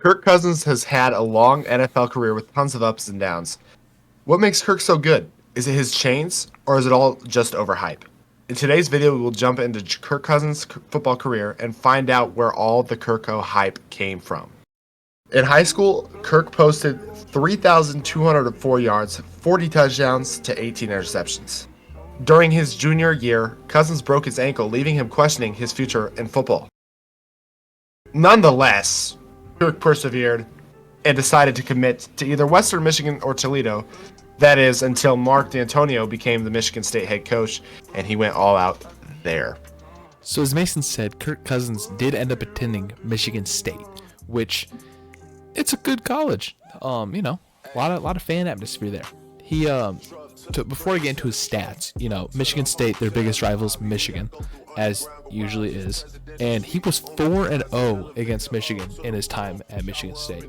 Kirk Cousins has had a long NFL career with tons of ups and downs. What makes Kirk so good? Is it his chains, or is it all just overhype? In today's video, we will jump into Kirk Cousins' football career and find out where all the Kirko hype came from. In high school, Kirk posted 3,204 yards, 40 touchdowns to 18 interceptions. During his junior year, Cousins broke his ankle, leaving him questioning his future in football. Nonetheless, Kirk persevered and decided to commit to either Western Michigan or Toledo. That is, until Mark D'Antonio became the Michigan State head coach, and he went all out there. So as Mason said, Kirk Cousins did end up attending Michigan State, which it's a good college. A lot of fan atmosphere there. He before I get into his stats, Michigan State, their biggest rival is Michigan, as usually is, and he was 4-0 against Michigan in his time at Michigan State,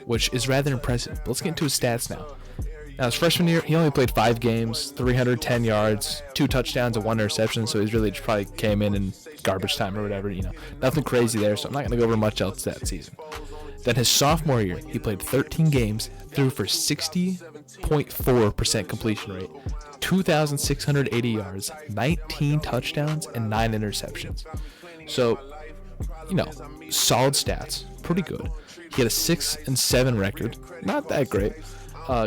which is rather impressive. But let's get into his stats now. Now, his freshman year, he only played 5 games, 310 yards, 2 touchdowns, and 1 interception, so he's really just probably came in garbage time or whatever, Nothing crazy there, so I'm not going to go over much else that season. Then his sophomore year, he played 13 games, threw for 60.4% completion rate, 2,680 yards, 19 touchdowns, and 9 interceptions. So, solid stats, pretty good. He had a 6-7 record, not that great.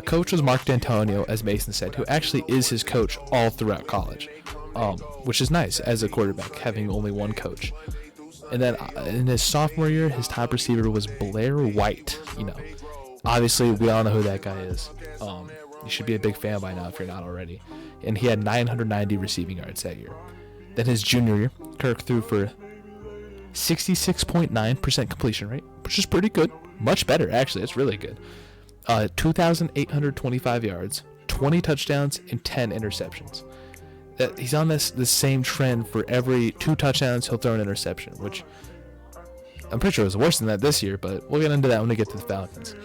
Coach was Mark D'Antonio, as Mason said, who actually is his coach all throughout college, which is nice as a quarterback, having only one coach. And then in his sophomore year, his top receiver was Blair White. Obviously we all know who that guy is. You should be a big fan by now if you're not already. And he had 990 receiving yards that year. Then his junior year, Kirk threw for 66.9% completion rate, which is pretty good. Much better, actually. It's really good. 2,825 yards, 20 touchdowns, and 10 interceptions. That he's on this same trend. For every 2 touchdowns, he'll throw an interception, which I'm pretty sure it was worse than that this year, but we'll get into that when we get to the Falcons.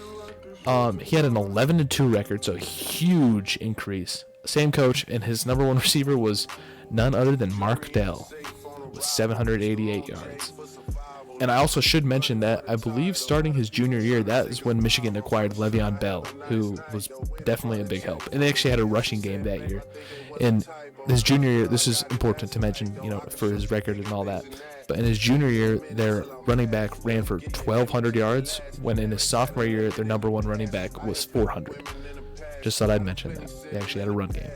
He had an 11-2 record, so huge increase. Same coach, and his number one receiver was none other than Mark Dell with 788 yards. And I also should mention that I believe starting his junior year, that is when Michigan acquired Le'Veon Bell, who was definitely a big help. And they actually had a rushing game that year. In his junior year, this is important to mention, for his record and all that. But in his junior year, their running back ran for 1,200 yards, when in his sophomore year, their number one running back was 400. Just thought I'd mention that. They actually had a run game.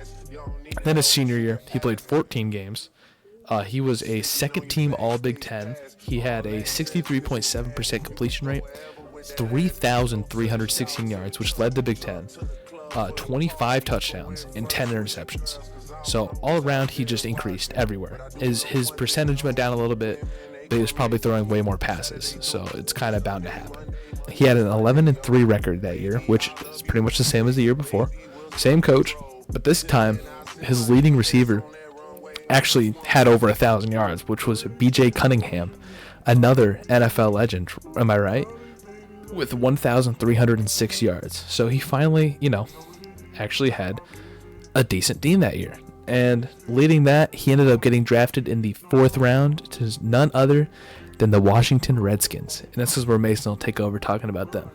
Then his senior year, he played 14 games. He was a second-team All-Big Ten. He had a 63.7% completion rate, 3,316 yards, which led the Big Ten, 25 touchdowns, and 10 interceptions. So all around, he just increased everywhere. His percentage went down a little bit, but he was probably throwing way more passes, so it's kind of bound to happen. He had an 11-3 record that year, which is pretty much the same as the year before. Same coach, but this time, his leading receiver actually had over 1,000 yards, which was B.J. Cunningham, another NFL legend, am I right? With 1,306 yards. So he finally, actually had a decent team that year. And leading that, he ended up getting drafted in the 4th round to none other than the Washington Redskins. And this is where Mason will take over talking about them.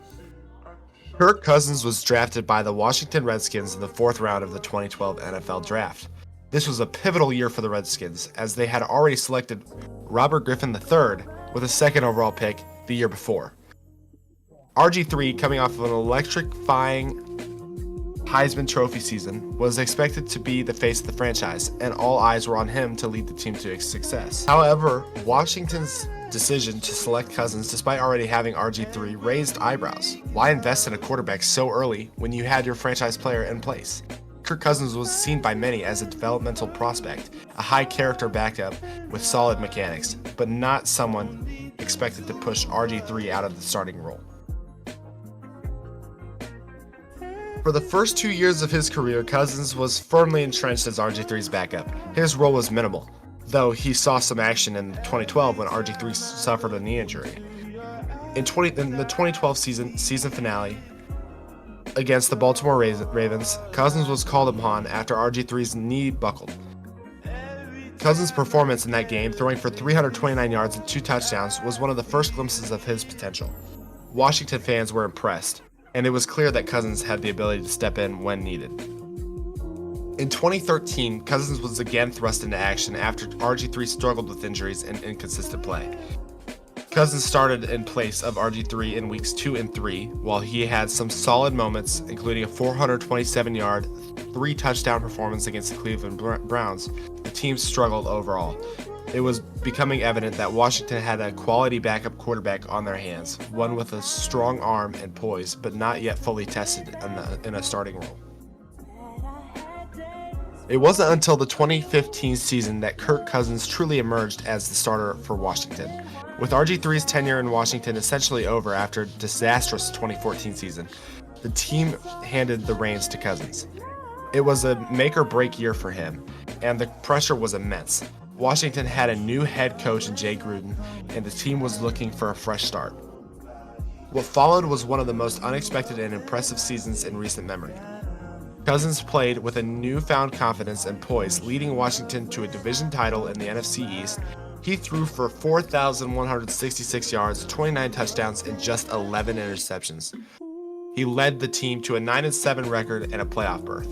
Kirk Cousins was drafted by the Washington Redskins in the 4th round of the 2012 NFL Draft. This was a pivotal year for the Redskins, as they had already selected Robert Griffin III with a 2nd overall pick the year before. RG3, coming off of an electrifying Heisman Trophy season, was expected to be the face of the franchise, and all eyes were on him to lead the team to success. However, Washington's decision to select Cousins, despite already having RG3, raised eyebrows. Why invest in a quarterback so early when you had your franchise player in place? Kirk Cousins was seen by many as a developmental prospect, a high-character backup with solid mechanics, but not someone expected to push RG3 out of the starting role. For the first 2 years of his career, Cousins was firmly entrenched as RG3's backup. His role was minimal, though he saw some action in 2012 when RG3 suffered a knee injury. In the 2012 season finale, against the Baltimore Ravens, Cousins was called upon after RG3's knee buckled. Cousins' performance in that game, throwing for 329 yards and 2 touchdowns, was one of the first glimpses of his potential. Washington fans were impressed, and it was clear that Cousins had the ability to step in when needed. In 2013, Cousins was again thrust into action after RG3 struggled with injuries and inconsistent play. Cousins started in place of RG3 in weeks 2 and 3, while he had some solid moments, including a 427-yard, 3-touchdown performance against the Cleveland Browns. The team struggled overall. It was becoming evident that Washington had a quality backup quarterback on their hands, one with a strong arm and poise, but not yet fully tested in a starting role. It wasn't until the 2015 season that Kirk Cousins truly emerged as the starter for Washington. With RG3's tenure in Washington essentially over after a disastrous 2014 season, the team handed the reins to Cousins. It was a make-or-break year for him, and the pressure was immense. Washington had a new head coach in Jay Gruden, and the team was looking for a fresh start. What followed was one of the most unexpected and impressive seasons in recent memory. Cousins played with a newfound confidence and poise, leading Washington to a division title in the NFC East. He threw for 4,166 yards, 29 touchdowns, and just 11 interceptions. He led the team to a 9-7 record and a playoff berth.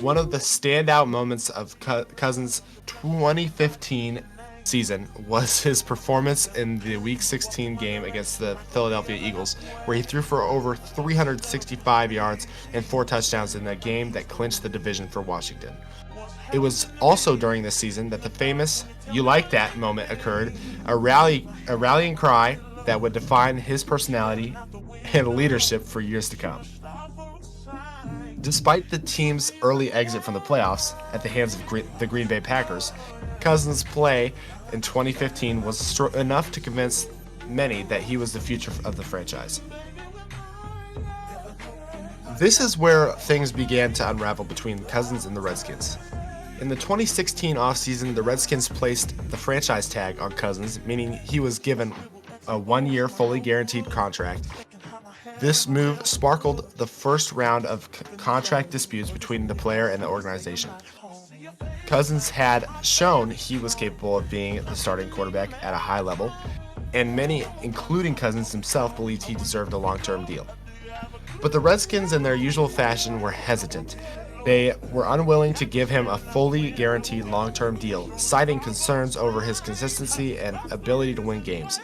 One of the standout moments of Cousins' 2015 season was his performance in the Week 16 game against the Philadelphia Eagles, where he threw for over 365 yards and 4 touchdowns in a game that clinched the division for Washington. It was also during this season that the famous "you like that" moment occurred, a rallying cry that would define his personality and leadership for years to come. Despite the team's early exit from the playoffs at the hands of the Green Bay Packers, Cousins' play in 2015 was enough to convince many that he was the future of the franchise. This is where things began to unravel between Cousins and the Redskins. In the 2016 offseason, the Redskins placed the franchise tag on Cousins, meaning he was given a 1-year fully guaranteed contract. This move sparkled the first round of contract disputes between the player and the organization. Cousins had shown he was capable of being the starting quarterback at a high level, and many, including Cousins himself, believed he deserved a long-term deal. But the Redskins, in their usual fashion, were hesitant. They were unwilling to give him a fully guaranteed long-term deal, citing concerns over his consistency and ability to win games.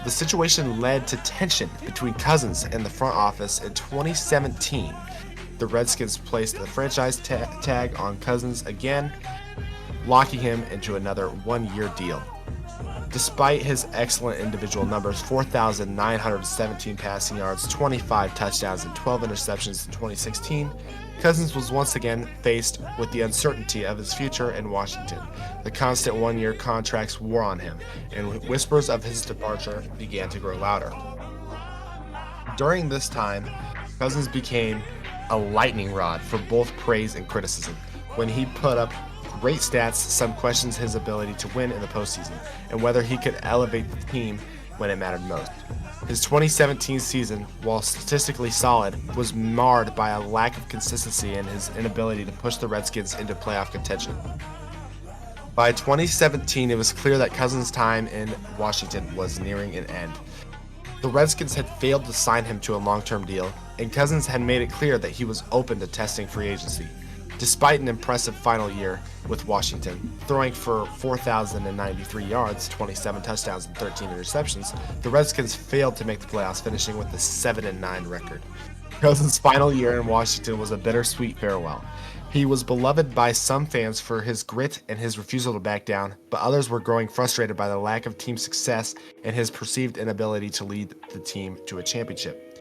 The situation led to tension between Cousins and the front office in 2017. The Redskins placed the franchise tag on Cousins again, locking him into another 1-year deal. Despite his excellent individual numbers, 4,917 passing yards, 25 touchdowns, and 12 interceptions in 2016, Cousins was once again faced with the uncertainty of his future in Washington. The constant 1-year contracts wore on him, and whispers of his departure began to grow louder. During this time, Cousins became a lightning rod for both praise and criticism. When he put up great stats, some questioned his ability to win in the postseason, and whether he could elevate the team when it mattered most. His 2017 season, while statistically solid, was marred by a lack of consistency and his inability to push the Redskins into playoff contention. By 2017, it was clear that Cousins' time in Washington was nearing an end. The Redskins had failed to sign him to a long-term deal, and Cousins had made it clear that he was open to testing free agency. Despite an impressive final year with Washington, throwing for 4,093 yards, 27 touchdowns, and 13 interceptions, the Redskins failed to make the playoffs, finishing with a 7-9 record. Cousins' final year in Washington was a bittersweet farewell. He was beloved by some fans for his grit and his refusal to back down, but others were growing frustrated by the lack of team success and his perceived inability to lead the team to a championship.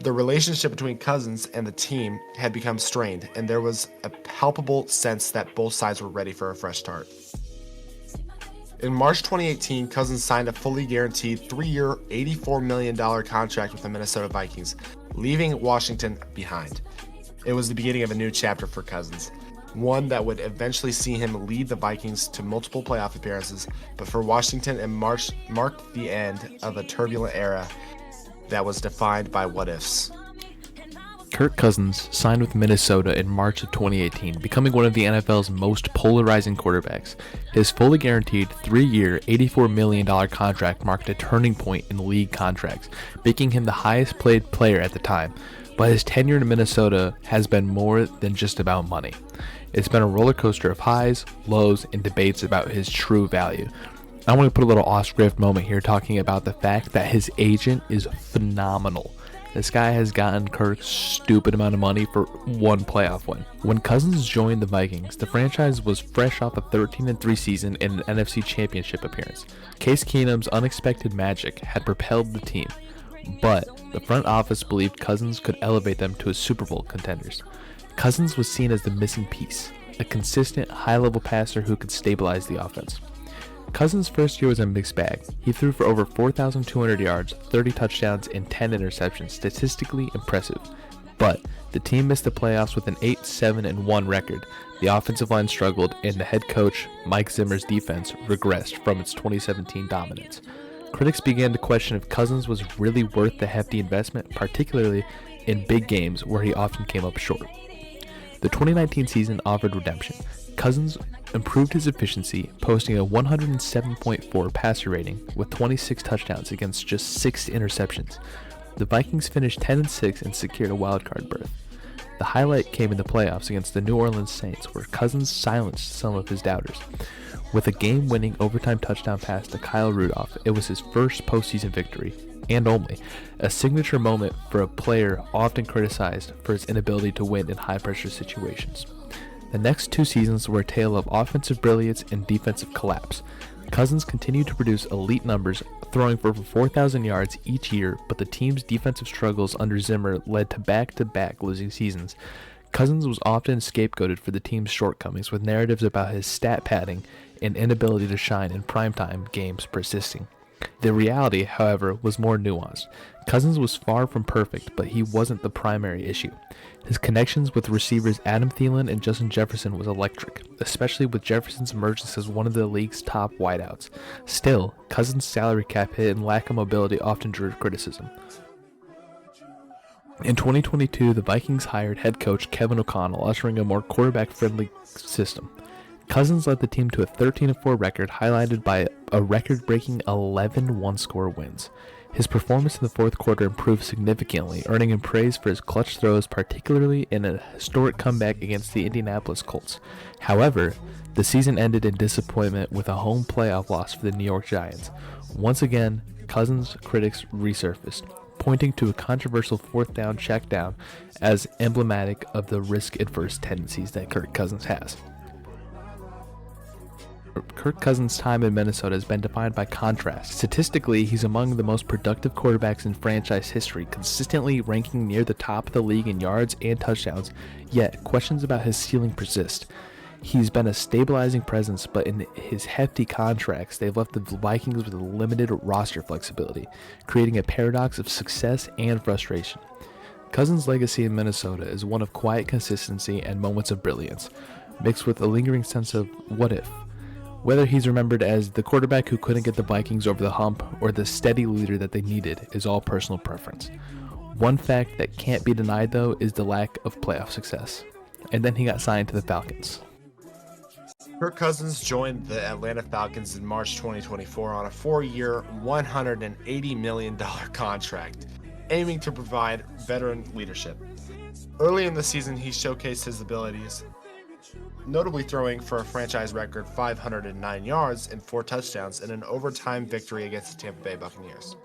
The relationship between Cousins and the team had become strained, and there was a palpable sense that both sides were ready for a fresh start. In March 2018, Cousins signed a fully guaranteed 3-year, $84 million contract with the Minnesota Vikings, leaving Washington behind. It was the beginning of a new chapter for Cousins, one that would eventually see him lead the Vikings to multiple playoff appearances, but for Washington, it marked the end of a turbulent era that was defined by what-ifs. Kirk Cousins signed with Minnesota in March of 2018, becoming one of the NFL's most polarizing quarterbacks. His fully guaranteed 3-year, $84 million contract marked a turning point in league contracts, making him the highest paid player at the time. But his tenure in Minnesota has been more than just about money. It's been a roller coaster of highs, lows, and debates about his true value. I want to put a little off-script moment here talking about the fact that his agent is phenomenal. This guy has gotten Kirk's stupid amount of money for one playoff win. When Cousins joined the Vikings, the franchise was fresh off a 13-3 season and an NFC Championship appearance. Case Keenum's unexpected magic had propelled the team, but the front office believed Cousins could elevate them to a Super Bowl contenders. Cousins was seen as the missing piece, a consistent, high-level passer who could stabilize the offense. Cousins' first year was a mixed bag. He threw for over 4,200 yards, 30 touchdowns, and 10 interceptions, statistically impressive. But the team missed the playoffs with an 8-7-1 record. The offensive line struggled, and the head coach, Mike Zimmer's defense, regressed from its 2017 dominance. Critics began to question if Cousins was really worth the hefty investment, particularly in big games where he often came up short. The 2019 season offered redemption. Cousins improved his efficiency, posting a 107.4 passer rating with 26 touchdowns against just 6 interceptions. The Vikings finished 10-6 and secured a wildcard berth. The highlight came in the playoffs against the New Orleans Saints, where Cousins silenced some of his doubters. With a game-winning overtime touchdown pass to Kyle Rudolph, it was his first postseason victory, and only, a signature moment for a player often criticized for his inability to win in high-pressure situations. The next 2 seasons were a tale of offensive brilliance and defensive collapse. Cousins continued to produce elite numbers, throwing for over 4,000 yards each year, but the team's defensive struggles under Zimmer led to back-to-back losing seasons. Cousins was often scapegoated for the team's shortcomings, with narratives about his stat padding and inability to shine in primetime games persisting. The reality, however, was more nuanced. Cousins was far from perfect, but he wasn't the primary issue. His connections with receivers Adam Thielen and Justin Jefferson was electric, especially with Jefferson's emergence as one of the league's top wideouts. Still, Cousins' salary cap hit and lack of mobility often drew criticism. In 2022, the Vikings hired head coach Kevin O'Connell, ushering a more quarterback-friendly system. Cousins led the team to a 13-4 record, highlighted by a record-breaking 11 one-score wins. His performance in the fourth quarter improved significantly, earning him praise for his clutch throws, particularly in a historic comeback against the Indianapolis Colts. However, the season ended in disappointment with a home playoff loss for the New York Giants. Once again, Cousins' critics resurfaced, pointing to a controversial fourth down check down as emblematic of the risk-adverse tendencies that Kirk Cousins has. Kirk Cousins' time in Minnesota has been defined by contrast. Statistically, he's among the most productive quarterbacks in franchise history, consistently ranking near the top of the league in yards and touchdowns, yet questions about his ceiling persist. He's been a stabilizing presence, but in his hefty contracts, they've left the Vikings with limited roster flexibility, creating a paradox of success and frustration. Cousins' legacy in Minnesota is one of quiet consistency and moments of brilliance, mixed with a lingering sense of what if. Whether he's remembered as the quarterback who couldn't get the Vikings over the hump or the steady leader that they needed is all personal preference. One fact that can't be denied, though, is the lack of playoff success. And then he got signed to the Falcons. Kirk Cousins joined the Atlanta Falcons in March 2024 on a 4-year, $180 million contract, aiming to provide veteran leadership. Early in the season, he showcased his abilities, notably throwing for a franchise record 509 yards and 4 touchdowns in an overtime victory against the Tampa Bay Buccaneers.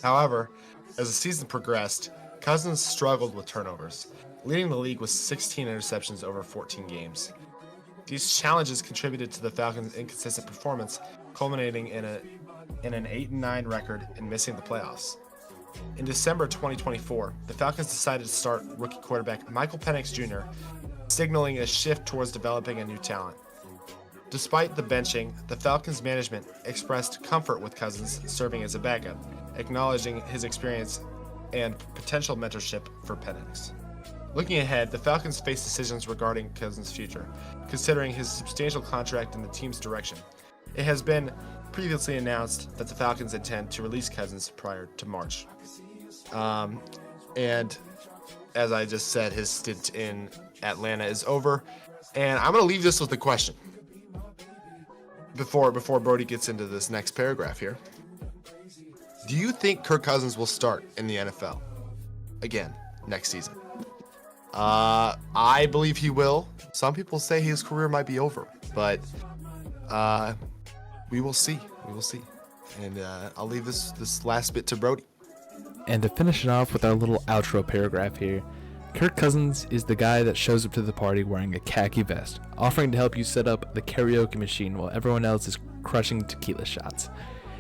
However, as the season progressed, Cousins struggled with turnovers, leading the league with 16 interceptions over 14 games. These challenges contributed to the Falcons' inconsistent performance, culminating in an 8-9 record and missing the playoffs. In December 2024, the Falcons decided to start rookie quarterback Michael Penix Jr., signaling a shift towards developing a new talent. Despite the benching, the Falcons management expressed comfort with Cousins serving as a backup, acknowledging his experience and potential mentorship for Penix. Looking ahead, the Falcons face decisions regarding Cousins' future, considering his substantial contract and the team's direction. It has been previously announced that the Falcons intend to release Cousins prior to March. And as I just said, his stint in Atlanta is over. And I'm going to leave this with a question before Brody gets into this next paragraph here. Do you think Kirk Cousins will start in the NFL again next season? I believe he will. Some people say his career might be over, but we will see. We will see. And I'll leave this last bit to Brody. And to finish it off with our little outro paragraph here, Kirk Cousins is the guy that shows up to the party wearing a khaki vest, offering to help you set up the karaoke machine while everyone else is crushing tequila shots.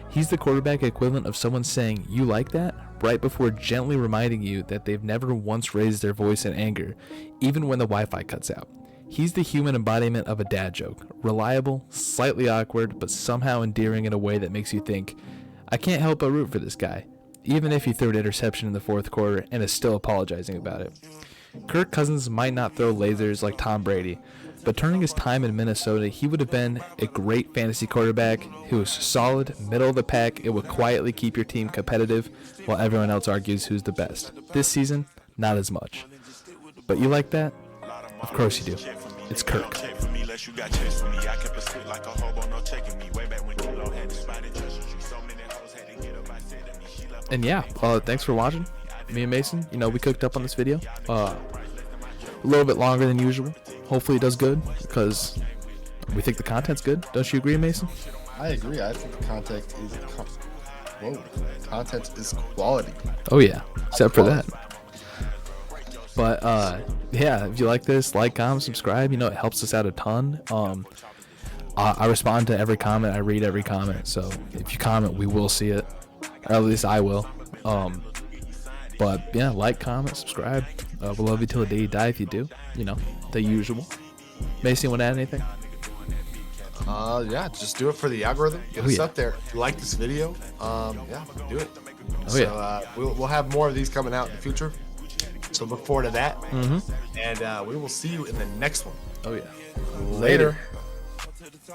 He's the quarterback equivalent of someone saying, "You like that?" right before gently reminding you that they've never once raised their voice in anger, even when the Wi-Fi cuts out. He's the human embodiment of a dad joke, reliable, slightly awkward, but somehow endearing in a way that makes you think, I can't help but root for this guy, even if he threw an interception in the fourth quarter and is still apologizing about it. Kirk Cousins might not throw lasers like Tom Brady, but during his time in Minnesota, he would have been a great fantasy quarterback who was solid, middle of the pack, and would quietly keep your team competitive while everyone else argues who's the best. This season, not as much. But you like that? Of course you do. It's Kirk. And yeah, thanks for watching. Me and Mason, we cooked up on this video. A little bit longer than usual. Hopefully it does good because we think the content's good. Don't you agree, Mason? I agree. I think the content is quality. Oh yeah, except for that. But yeah, if you like this, like, comment, subscribe. It helps us out a ton. I respond to every comment. I read every comment. So if you comment, we will see it, or at least I will. But yeah, like, comment, subscribe. We'll love you till the day you die if you do. The usual. Mason, want to add anything? Yeah, just do it for the algorithm. Get us up there. If you like this video, do it. We'll have more of these coming out in the future. So look forward to that. And we will see you in the next one. Oh yeah. Later.